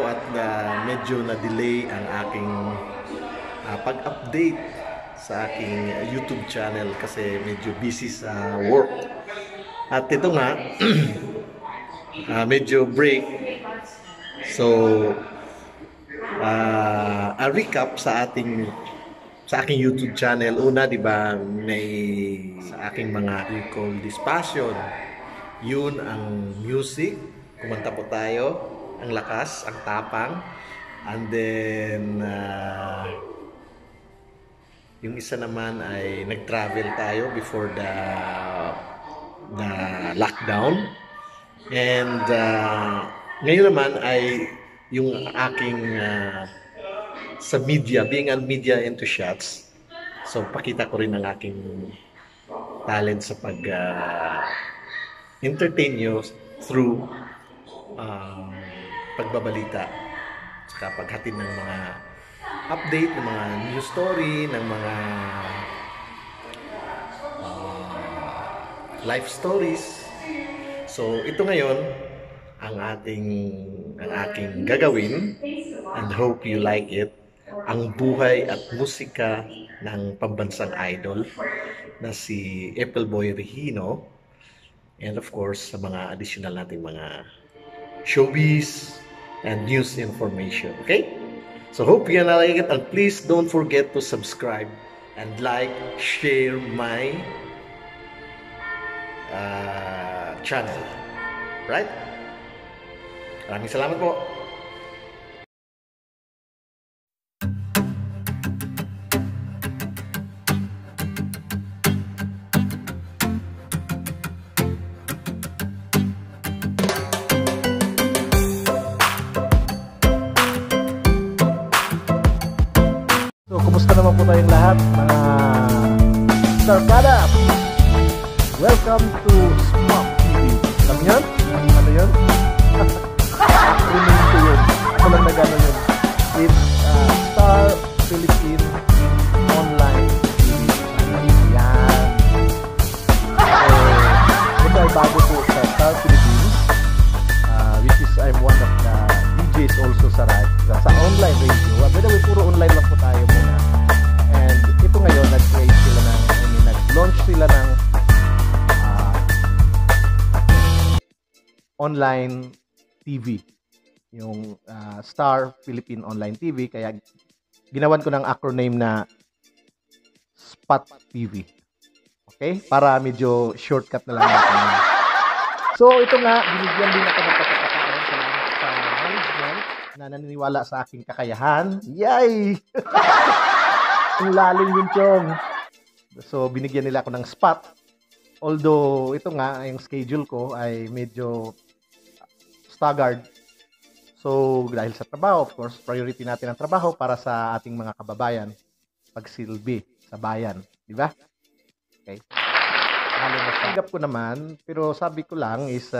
po at medyo na-delay ang aking pag-update sa aking YouTube channel kasi medyo busy sa work. At ito nga, medyo break. So, a recap sa aking YouTube channel. Una, di ba, may sa aking mga recall this passion. Yun ang music. Kumanta po tayo. Ang lakas, ang tapang. And then, yung isa naman ay nag-travel tayo before the lockdown. And ngayon naman ay yung aking sa media, being a media enthusiast. So, pakita ko rin ang aking talent sa entertain nyo through pagbabalita saka paghatid ng mga update, ng mga news story, ng mga life stories. So, ito ngayon ang aking gagawin, and hope you like it. Ang buhay at musika ng pambansang idol na si Appleboy Regino. And of course, sa mga additional natin mga showbiz and news information. Okay? So hope you gonna like it, and please don't forget to subscribe and like, share my channel. Right? Maraming salamat po. So, kumusta naman po tayong lahat, mga Starkada? Welcome to Smop TV. Alam nyo yun? Ano yun? Acronym ko yun. Ako lang nag-ano yun. It's Star Philippine Online TV. Yan. So, ito ay bago po sa Star Philippines, which is I'm one of the DJs also sa online radio. By the way, puro online lang po tayo muna. And ito ngayon, nag-create sila nag-launch sila ng online TV. Yung Star Philippine Online TV. Kaya ginawan ko ng acronym na Spot TV. Okay? Para medyo shortcut na lang natin. So, ito nga, binigyan din ako ng pagkakataon sa management na naniniwala sa aking kakayahan. Yay! Ang lalim yun, Chong. So, binigyan nila ako ng spot. Although, ito nga, yung schedule ko ay medyo staggered. So, dahil sa trabaho, of course, priority natin ang trabaho para sa ating mga kababayan pagsilbi sa bayan. Di ba? Okay. Natanggap ko naman, pero sabi ko lang is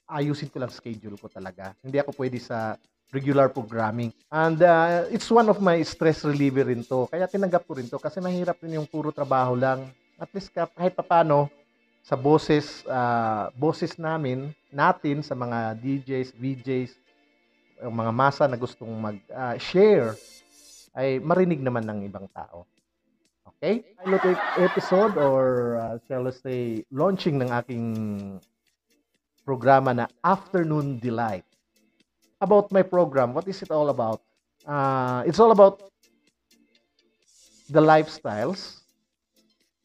ayusin ko lang schedule ko talaga. Hindi ako pwede sa regular programming. And it's one of my stress reliever rin to. Kaya tinanggap ko rin to kasi mahirap rin yung puro trabaho lang. At least kahit papano sa boses natin sa mga DJs, VJs, yung mga masa na gustong mag-share ay marinig naman ng ibang tao. Okay? Pilot episode or shall I say launching ng aking programa na Afternoon Delight. About my program, what is it all about? It's all about the lifestyles,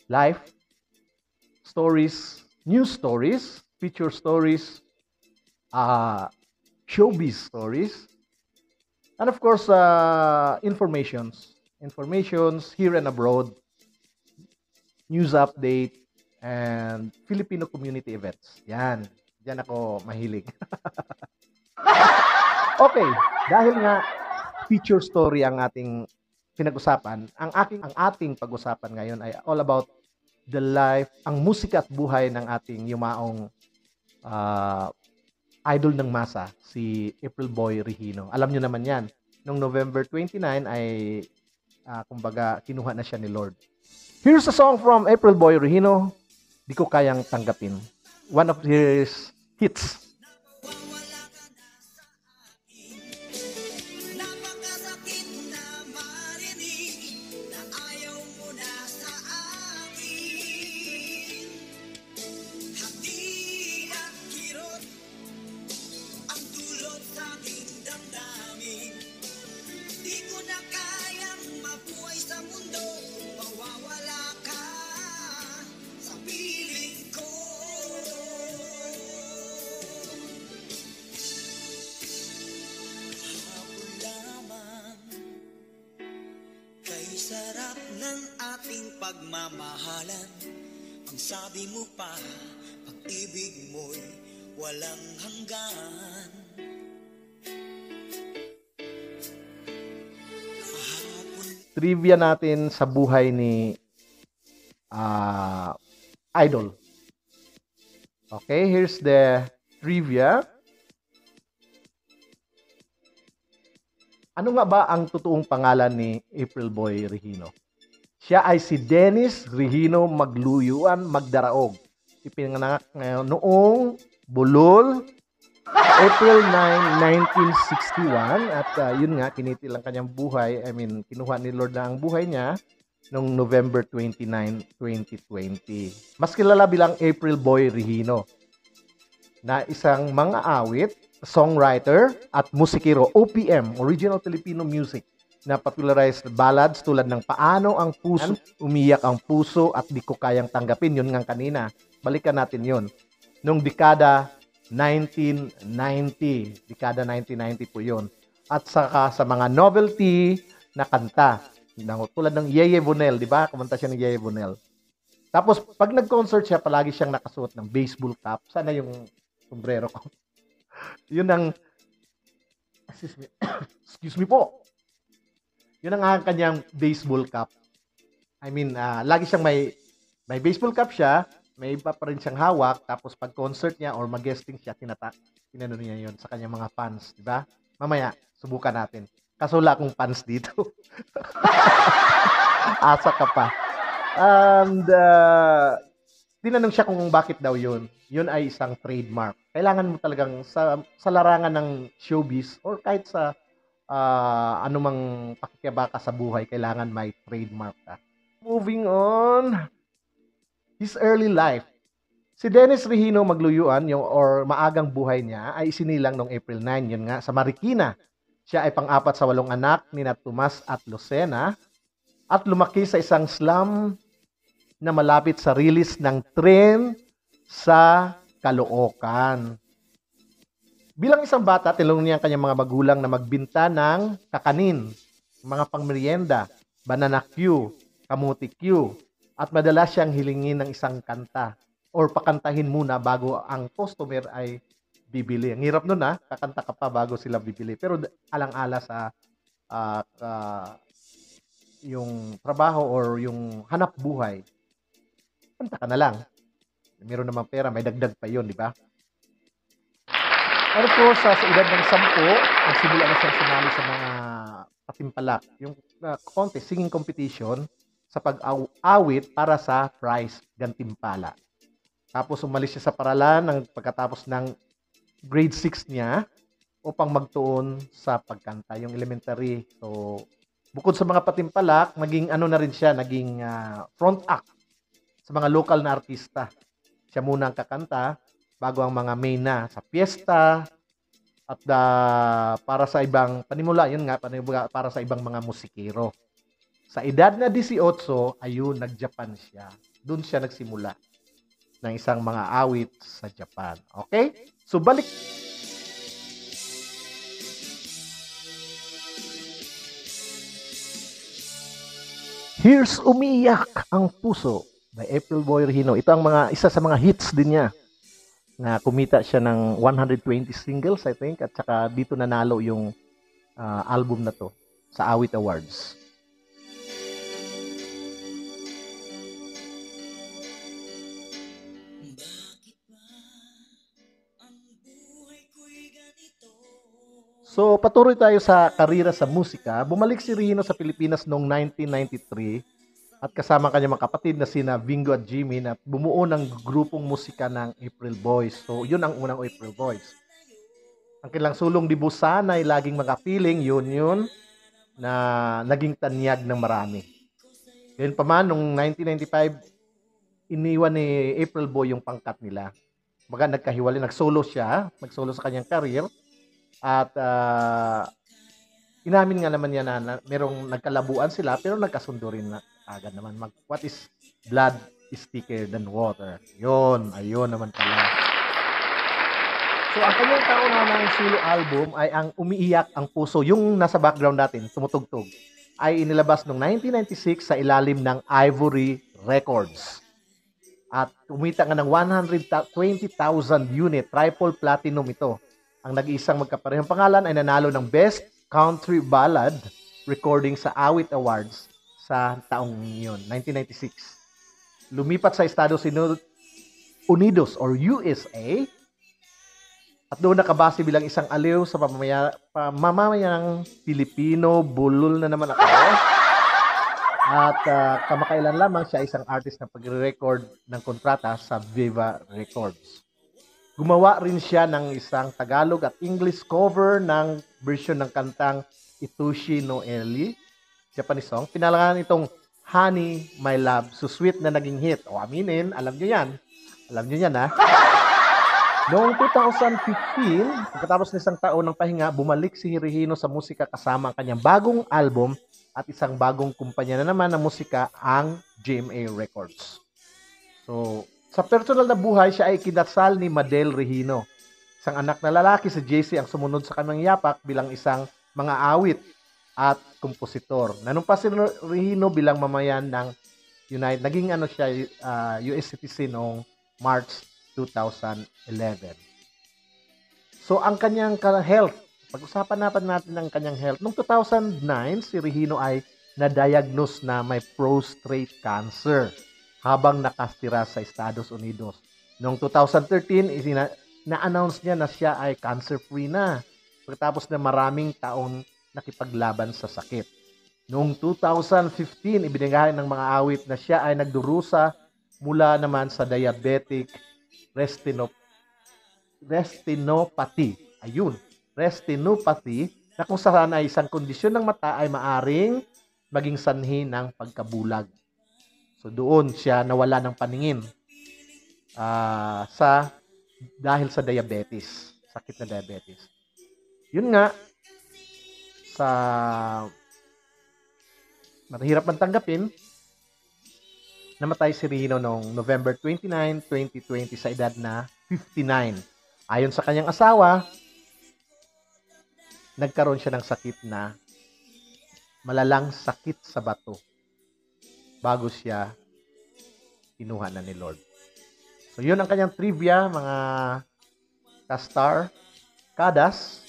life, stories, news stories, feature stories, showbiz stories, and of course, informations here and abroad, news update, and Filipino community events. Yan. Diyan ako mahilig. Okay, dahil nga feature story ang ating pinag-usapan, ang ating pag-usapan ngayon ay all about the life, ang musika at buhay ng ating yumaong idol ng masa, si Appleboy Regino. Alam nyo naman yan. Noong November 29 ay kumbaga kinuha na siya ni Lord. Here's a song from Appleboy Regino, Di Ko Kayang Tanggapin. One of his hits. sarap ng ating pagmamahalan. Ang sabi mo pa, pag-ibig mo'y walang hanggan. Trivia natin sa buhay ni Idol. Okay, here's the trivia. Ano nga ba ang totoong pangalan ni April Boy Regino? Siya ay si Dennis Regino Magluyuan Magdaraog. Ipinanganak ngayon noong Bulol, April 9, 1961. At yun nga, kinitil ang kanyang buhay. I mean, kinuha ni Lord na ang buhay niya noong November 29, 2020. Mas kilala bilang April Boy Regino na isang mga awit, songwriter at musikero, OPM, Original Filipino Music, na popularized ballads tulad ng Paano ang Puso, Umiyak ang Puso at Di Ko Kayang Tanggapin. Yun nga kanina. Balikan natin yun. Nung dekada 1990. Dekada 1990 po yun. At saka sa mga novelty na kanta. Tulad ng Yeye Bonel, di ba? Kumanta siya ng Yeye Bonel. Tapos, pag nag-concert siya, palagi siyang nakasuot ng baseball cap. Sana yung sombrero ko. Yun ang, excuse me po. Yun ang kanyang baseball cap. I mean, lagi siyang may baseball cap siya, may iba pa rin siyang hawak, tapos pag concert niya or mag-guesting siya, tinano niya yun sa kanyang mga fans, di ba? Mamaya, subukan natin. Kaso wala akong fans dito. Asa ka pa. And, tinanong siya kung bakit daw yun. Yun ay isang trademark. Kailangan mo talagang sa larangan ng showbiz or kahit sa anumang pakikibaka sa buhay, kailangan may trademark ka. Moving on, his early life. Si Dennis Regino Magluyuan, or maagang buhay niya, ay isinilang noong April 9, yun nga, sa Marikina. Siya ay pang-apat sa 8 anak ni Tomas at Lucena at lumaki sa isang slum na malapit sa release ng tren sa Caloocan. Bilang isang bata, tinulungan niya ang kanyang mga magulang na magbinta ng kakanin, mga pangmerienda, banana Q, kamuti Q, at madalas siyang hilingin ng isang kanta or pakantahin muna bago ang customer ay bibili. Ang hirap nun kakanta ka pa bago sila bibili. Pero alang-ala sa yung trabaho or yung hanap buhay, kanta ka na lang. Meron namang pera, may dagdag pa yun, di ba? Pero of course, sa edad ng 10, nagsimula na siyang sumali sa mga patimpalak, yung contest, singing competition, sa pag-awit para sa prize, gantimpala. Tapos umalis siya sa paralan ng pagkatapos ng grade 6 niya upang magtuon sa pagkanta, yung elementary. So, bukod sa mga patimpalak, naging na rin siya, naging front act sa mga local na artista. Siya muna ang kakanta bago ang mga main na sa piyesta at para sa ibang panimula, yun nga, para sa ibang mga musikero. Sa edad na 18, ayun, nag-Japan siya. Doon siya nagsimula ng isang mga awit sa Japan. Okay? So, balik. Here's Umiyak ang Puso by April Boy Regino. Ito ang isa sa mga hits din niya na kumita siya ng 120 singles, I think, at saka dito nanalo yung album na to sa Awit Awards. So, patuloy tayo sa karera sa musika. Bumalik si Regino sa Pilipinas noong 1993 at kasama kanyang mga kapatid na sina Vingo at Jimmy na bumuo ng grupong musika ng April Boys. So, yun ang unang April Boys. Ang kanilang sulong di Busan ay laging makapiling, yun na naging tanyag ng marami. Ngayon pa man, noong 1995, iniwan ni April Boy yung pangkat nila. Baga nagkahiwalay, nagsolo siya, sa kanyang career. At inamin nga naman niya na merong nagkalabuan sila pero nagkasundo rin na agad naman. What is blood is thicker than water. Ayun naman pala. So ang kanyang kaunang solo album ay ang Umiiyak ang Puso. Yung nasa background natin, tumutugtog. ay inilabas noong 1996 sa ilalim ng Ivory Records. At kumita nga ng 120,000 unit, triple platinum ito. Ang nag-iisang magkaparehong pangalan ay nanalo ng Best Country Ballad recording sa Awit Awards sa taong yun, 1996. Lumipat sa Estados Unidos or USA at doon nakabase bilang isang aliw sa pamamayang Pilipino. Bulol na naman ako. At kamakailan lamang siya isang artist na pagre-record ng kontrata sa Viva Records. Gumawa rin siya ng isang Tagalog at English cover ng version ng kantang Itushi no Eli, Japanese song. Pinalangan itong Honey, My Love, so sweet na naging hit. O aminin, alam nyo yan. Alam nyo yan, ha? Noong 2015, pagkatapos ng isang taon ng pahinga, bumalik si Regino sa musika kasama ang kanyang bagong album at isang bagong kumpanya na naman ng musika, ang GMA Records. So, sa personal na buhay, siya ay kinasal ni Madel Regino. Isang anak na lalaki, si JC, ang sumunod sa kanyang yapak bilang isang mga awit at kompositor. Nanumpa si Regino bilang mamayan ng United. Naging US citizen noong March 2011. So, ang kanyang health, pag-usapan natin ang kanyang health. Noong 2009, si Regino ay na-diagnose na may prostate cancer habang nakastira sa Estados Unidos. Noong 2013, na-announce niya na siya ay cancer-free na pagkatapos na maraming taon nakipaglaban sa sakit. Noong 2015, ibinigay ng mga awit na siya ay nagdurusa mula naman sa diabetic retinopathy. Ayun, retinopathy, na kung saan ay isang kondisyon ng mata ay maaring maging sanhi ng pagkabulag. So doon siya nawala ng paningin dahil sa diabetes, sakit na diabetes. Yun nga, sa mahirap man tanggapin, namatay si Regino noong November 29, 2020 sa edad na 59. Ayon sa kanyang asawa, nagkaroon siya ng sakit na malalang sakit sa bato bago siya kinuha na ni Lord. So yun ang kanyang trivia, mga ka-star, kadas.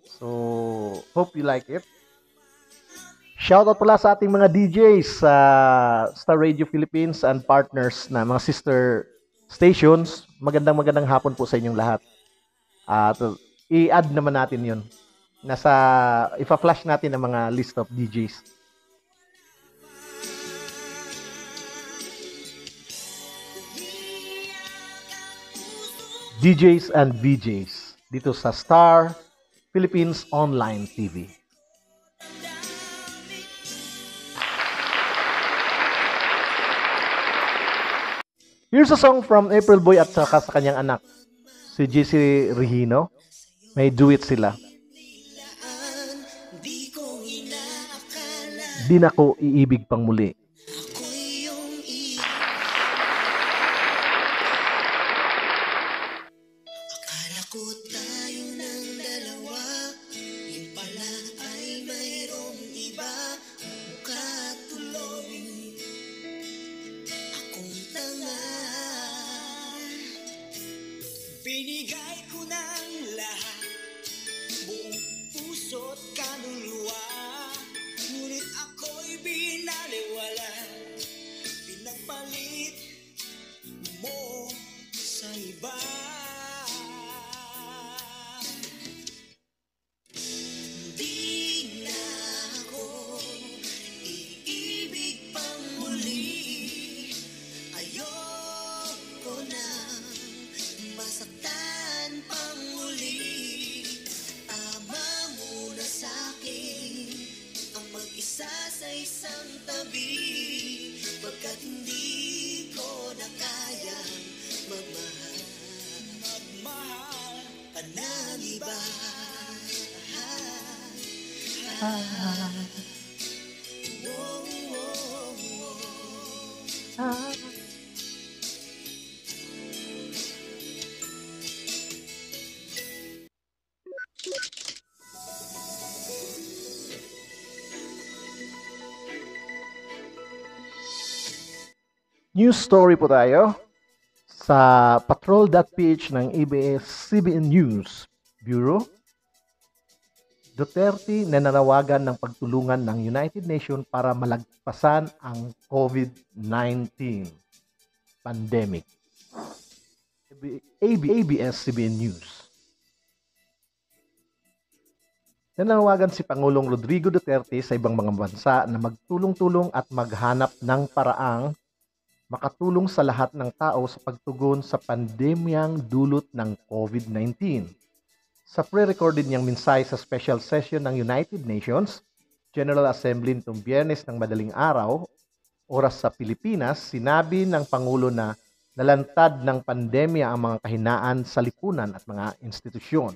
So hope you like it. Shoutout pala sa ating mga DJs sa Star Radio Philippines and partners na mga sister stations. Magandang hapon po sa inyong lahat. At i-add naman natin yun. Ipa-flash natin ang mga list of DJs. DJs and VJs dito sa Star Philippines Online TV. Here's a song from April Boy at saka sa kanyang anak, si JC Regino. May duet sila. Di na ko iibig pang muli. Akala ko tayo ng dalawa, yung pala ay mayroong iba. Mukha tuloy akong tanga. Binigay ko ng lahat, buong puso't kaluluwa. Ngunit ako'y binaliwala, pinagpalit mo sa iba. Di na ako iibig pang muli. Ayoko na masaktan pang muli. Tama muna sa'kin ang mag-isa sa isang tabi, pagkat hindi ko na kayang magmahal pa ng iba. News story po tayo sa patrol.ph ng ABS-CBN News Bureau. Duterte nananawagan ng pagtulungan ng United Nations para malagpasan ang COVID-19 pandemic. ABS-CBN News. Nananawagan si Pangulong Rodrigo Duterte sa ibang mga bansa na magtulong-tulong at maghanap ng paraang makatulong sa lahat ng tao sa pagtugon sa pandemyang dulot ng COVID-19. Sa pre-recorded niyang mensahe sa special session ng United Nations General Assembly nitong Biyernes ng madaling araw, oras sa Pilipinas, sinabi ng Pangulo na nalantad ng pandemya ang mga kahinaan sa lipunan at mga institusyon.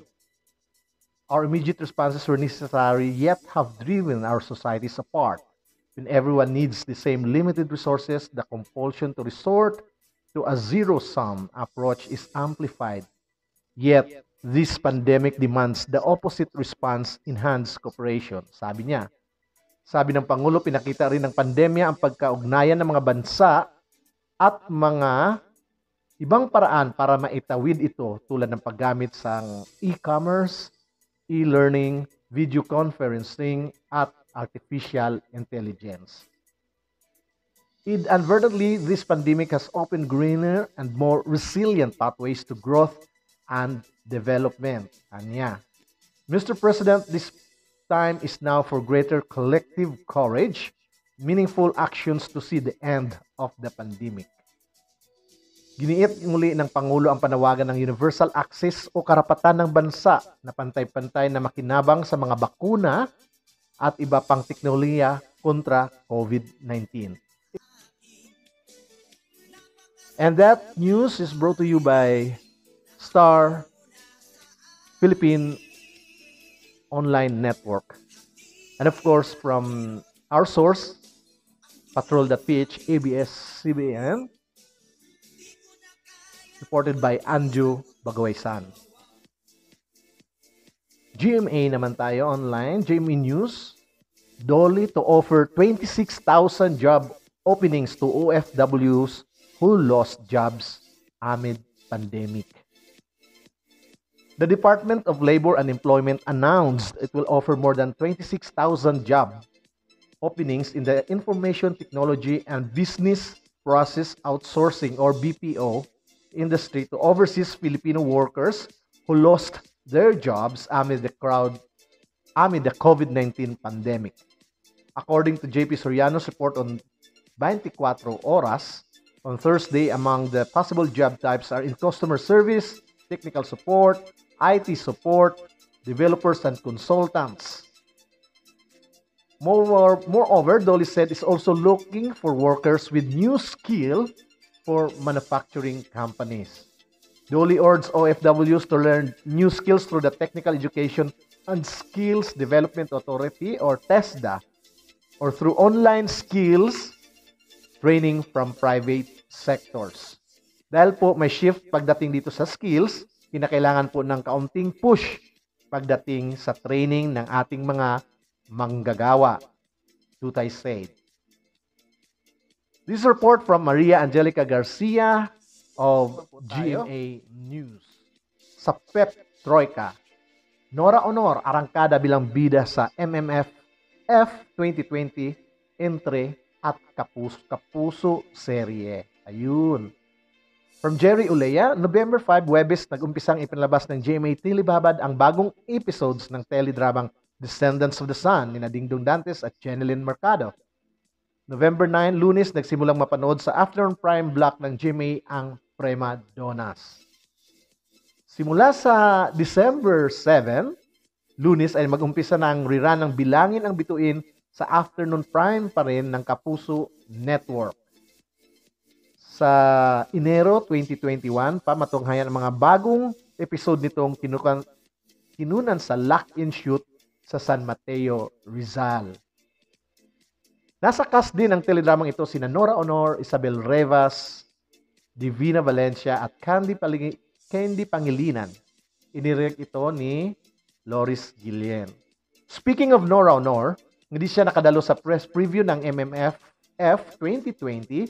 Our immediate responses were necessary yet have driven our societies apart. When everyone needs the same limited resources, the compulsion to resort to a zero-sum approach is amplified. Yet, this pandemic demands the opposite response, enhanced cooperation. Sabi niya. Sabi ng Pangulo, pinakita rin ng pandemya ang pagkaugnayan ng mga bansa at mga ibang paraan para maitawid ito tulad ng paggamit sa e-commerce, e-learning, video conferencing, at artificial intelligence. Inadvertently, this pandemic has opened greener and more resilient pathways to growth and development. Anya. Mr. President, this time is now for greater collective courage, meaningful actions to see the end of the pandemic. Giniit muli ng Pangulo ang panawagan ng universal access o karapatan ng bansa na pantay-pantay na makinabang sa mga bakuna at iba pang teknolohiya kontra COVID-19. And that news is brought to you by Star Philippine Online Network. And of course, from our source, patrol.ph, ABS-CBN, reported by Anju Bagawaysan. GMA naman tayo online, GMA News, Dolly to offer 26,000 job openings to OFWs who lost jobs amid pandemic. The Department of Labor and Employment announced it will offer more than 26,000 job openings in the Information Technology and Business Process Outsourcing or BPO industry to overseas Filipino workers who lost their jobs amid the COVID-19 pandemic. According to JP Soriano's report on 24 Oras, on Thursday, among the possible job types are in customer service, technical support, IT support, developers, and consultants. Moreover, Dolly said is also looking for workers with new skill for manufacturing companies. Dolly urged OFWs to learn new skills through the Technical Education and Skills Development Authority or TESDA or through online skills training from private sectors. Dahil po may shift pagdating dito sa skills, kinakailangan po ng kaunting push pagdating sa training ng ating mga manggagawa. Tutay said. This report from Maria Angelica Garcia of GMA News. Sa PEP Troika, Nora Honor arangkada bilang bida sa MMF F 2020 Entre at Kapuso Serye. Ayun. From Jerry Ulea, November 5, Webes, nag-umpisang ipinalabas ng GMA Tilibabad ang bagong episodes ng teledramang Descendants of the Sun ni Dingdong Dantes at Jeneline Mercado. November 9, Lunes, nagsimulang mapanood sa afternoon prime block ng GMA ang Prima Donnas. Simula sa December 7, Lunes ay mag-umpisa na ang rerun ng Bilangin ang Bituin sa afternoon prime pa rin ng Kapuso Network. Sa Enero 2021 pa matunghayan ang mga bagong episode nitong kinunan sa lock-in shoot sa San Mateo, Rizal. Nasa cast din ng teledramang ito sina Nora Honor, Isabel Revas, Divina Valencia at Candy Pangilinan. Inirect ito ni Loris Guillen. Speaking of Nora Honor, hindi siya nakadalo sa press preview ng MMF F 2020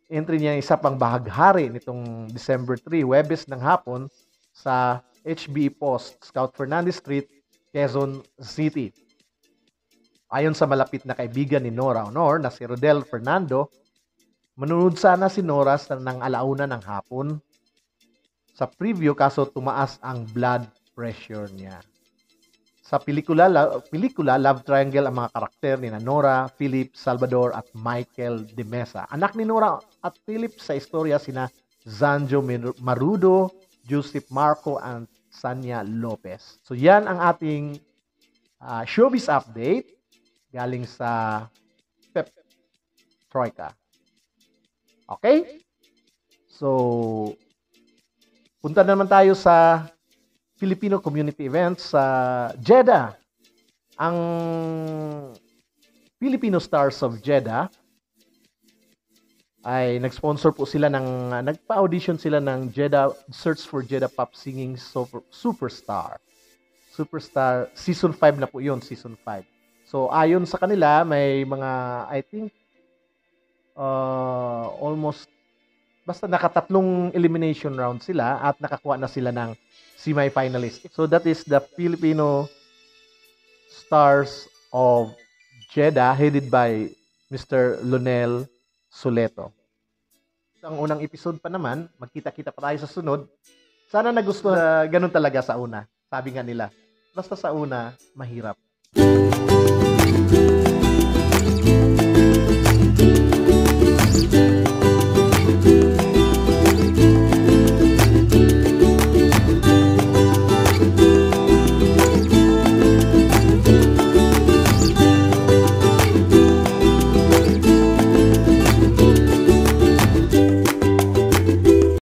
entry niya isa pang bahaghari nitong December 3, Huwebes ng hapon sa HB Post, Scout Fernandez Street, Quezon City. Ayon sa malapit na kaibigan ni Nora Honor na si Rodel Fernando, manunod sana si Nora ng alauna ng hapon sa preview kaso tumaas ang blood pressure niya. Sa pelikula Love Triangle ang mga karakter ni Nora, Philip, Salvador at Michael De Mesa. Anak ni Nora at Philip sa istorya sina Zanjo Marudo, Joseph Marco and Sanya Lopez. So yan ang ating showbiz update galing sa Pep Troika. Okay? So punta naman tayo sa Filipino community events sa Jeddah. Ang Filipino Stars of Jeddah ay nag-sponsor po sila nagpa-audition sila ng Jeddah Search for Jeddah Pop Singing Superstar. Superstar season 5 na po 'yon, season 5. So ayon sa kanila may mga I think almost basta nakatatlong elimination round sila at nakakuha na sila ng semi-finalist. So that is the Filipino Stars of Jeddah headed by Mr. Lonel Soleto. Ang unang episode pa naman, magkita-kita pa tayo sa sunod. Sana nagustuhan, ganun talaga sa una. Sabi nga nila, basta sa una, mahirap.